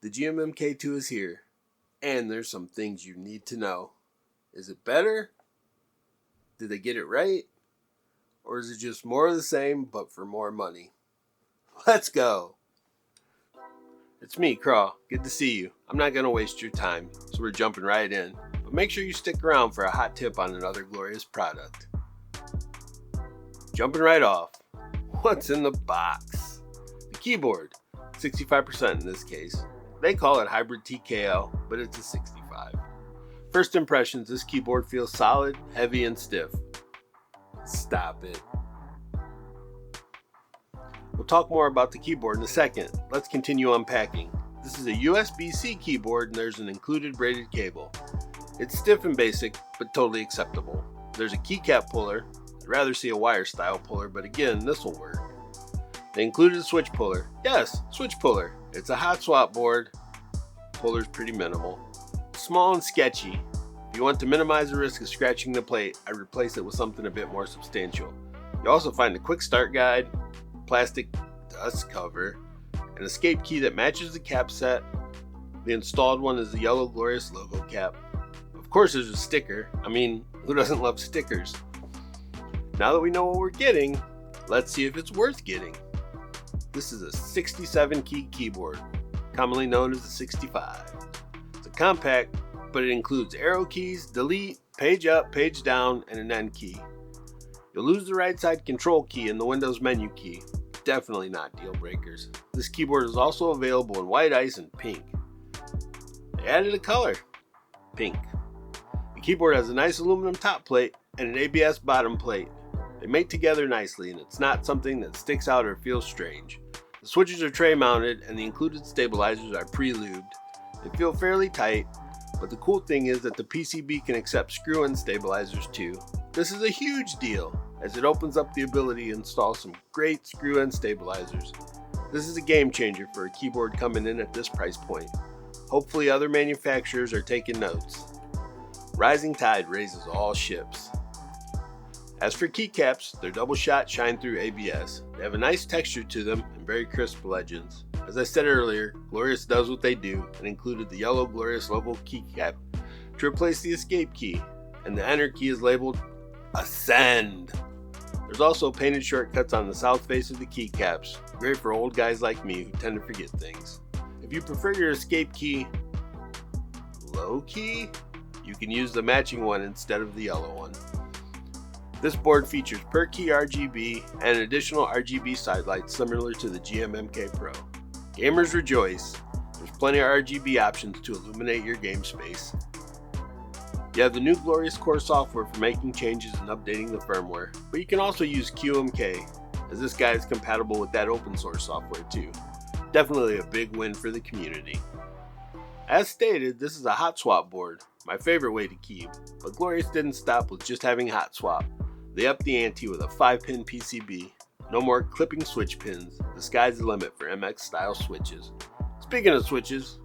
The GMMK2 is here, and there's some things you need to know. Is it better? Did they get it right? Or is it just more of the same, but for more money? Let's go! It's me, Craw. Good to see you. I'm not going to waste your time, so we're jumping right in. But make sure you stick around for a hot tip on another glorious product. Jumping right off. What's in the box? The keyboard. 65% in this case. They call it hybrid TKL, but it's a 65. First impressions, this keyboard feels solid, heavy, and stiff. Stop it. We'll talk more about the keyboard in a second. Let's continue unpacking. This is a USB-C keyboard and there's an included braided cable. It's stiff and basic, but totally acceptable. There's a keycap puller. I'd rather see a wire style puller, but again, this will work. They included a switch puller. Yes, switch puller. It's a hot swap board. Puller's pretty minimal. Small and sketchy. If you want to minimize the risk of scratching the plate, I replace it with something a bit more substantial. You also find a quick start guide, plastic dust cover, an escape key that matches the cap set. The installed one is the yellow glorious logo cap. Of course there's a sticker. I mean, who doesn't love stickers? Now that we know what we're getting, let's see if it's worth getting. This is a 67 key keyboard, commonly known as a 65. It's a compact, but it includes arrow keys, delete, page up, page down, and an end key. You'll lose the right side control key and the Windows menu key. Definitely not deal breakers. This keyboard is also available in white ice and pink. They added a color, pink. The keyboard has a nice aluminum top plate and an ABS bottom plate. They mate together nicely and it's not something that sticks out or feels strange. The switches are tray mounted and the included stabilizers are pre-lubed. They feel fairly tight, but the cool thing is that the PCB can accept screw-in stabilizers too. This is a huge deal as it opens up the ability to install some great screw-in stabilizers. This is a game changer for a keyboard coming in at this price point. Hopefully other manufacturers are taking notes. Rising tide raises all ships. As for keycaps, they're double shot shine through ABS. They have a nice texture to them and very crisp legends. As I said earlier, Glorious does what they do and included the yellow Glorious logo keycap to replace the escape key, and the enter key is labeled Ascend. There's also painted shortcuts on the south face of the keycaps, great for old guys like me who tend to forget things. If you prefer your escape key low key, you can use the matching one instead of the yellow one. This board features per key RGB and additional RGB sidelights similar to the GMMK Pro. Gamers rejoice, there's plenty of RGB options to illuminate your game space. You have the new Glorious Core software for making changes and updating the firmware, but you can also use QMK, as this guy is compatible with that open source software too. Definitely a big win for the community. As stated, this is a hot swap board, my favorite way to key, but Glorious didn't stop with just having hot swap. They upped the ante with a 5-pin PCB. No more clipping switch pins. The sky's the limit for MX style switches. Speaking of switches,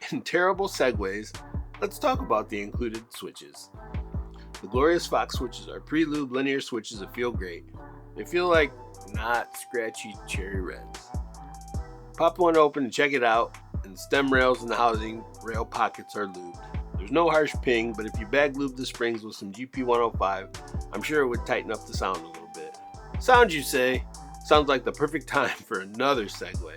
and terrible segues, let's talk about the included switches. The Glorious Fox switches are pre-lubed linear switches that feel great. They feel like not scratchy cherry reds. Pop one open and check it out, and the stem rails and the housing rail pockets are lubed. There's no harsh ping, but if you bag lube the springs with some GP105, I'm sure it would tighten up the sound a little bit. Sound, you say? Sounds like the perfect time for another segue.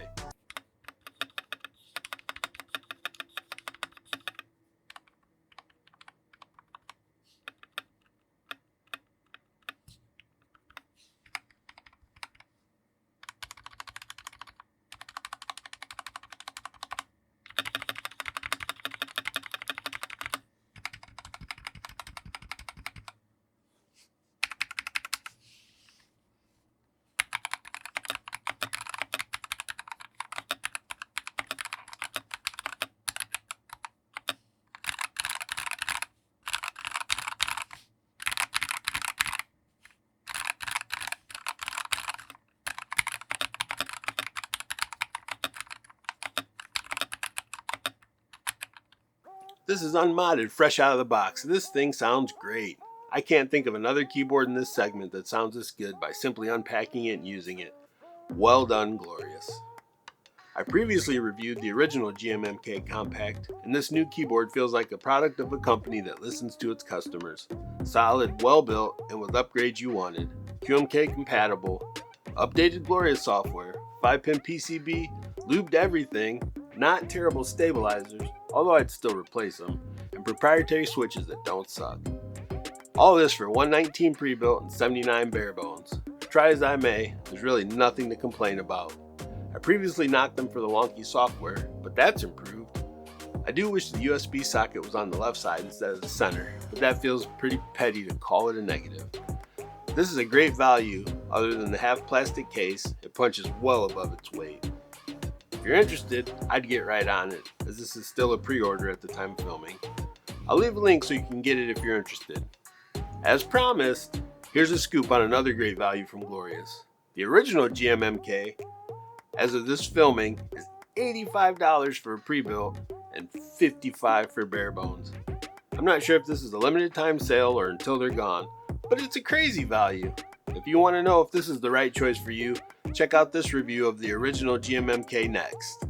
This is unmodded, fresh out of the box. This thing sounds great. I can't think of another keyboard in this segment that sounds this good by simply unpacking it and using it. Well done, Glorious. I previously reviewed the original GMMK compact, and this new keyboard feels like a product of a company that listens to its customers. Solid, well built, and with upgrades you wanted. QMK compatible, updated Glorious software, 5-pin PCB, lubed everything, not terrible stabilizers, although I'd still replace them, and proprietary switches that don't suck. All this for $119 pre-built and $79 bare bones. Try as I may, there's really nothing to complain about. I previously knocked them for the wonky software, but that's improved. I do wish the USB socket was on the left side instead of the center, but that feels pretty petty to call it a negative. This is a great value. Other than the half plastic case, it punches well above its weight. If you're interested, I'd get right on it, as this is still a pre-order at the time of filming. I'll leave a link so you can get it if you're interested. As promised, here's a scoop on another great value from Glorious. The original GMMK, as of this filming, is $85 for a pre-built and $55 for bare bones. I'm not sure if this is a limited time sale or until they're gone, but it's a crazy value. If you want to know if this is the right choice for you, check out this review of the original GMMK next.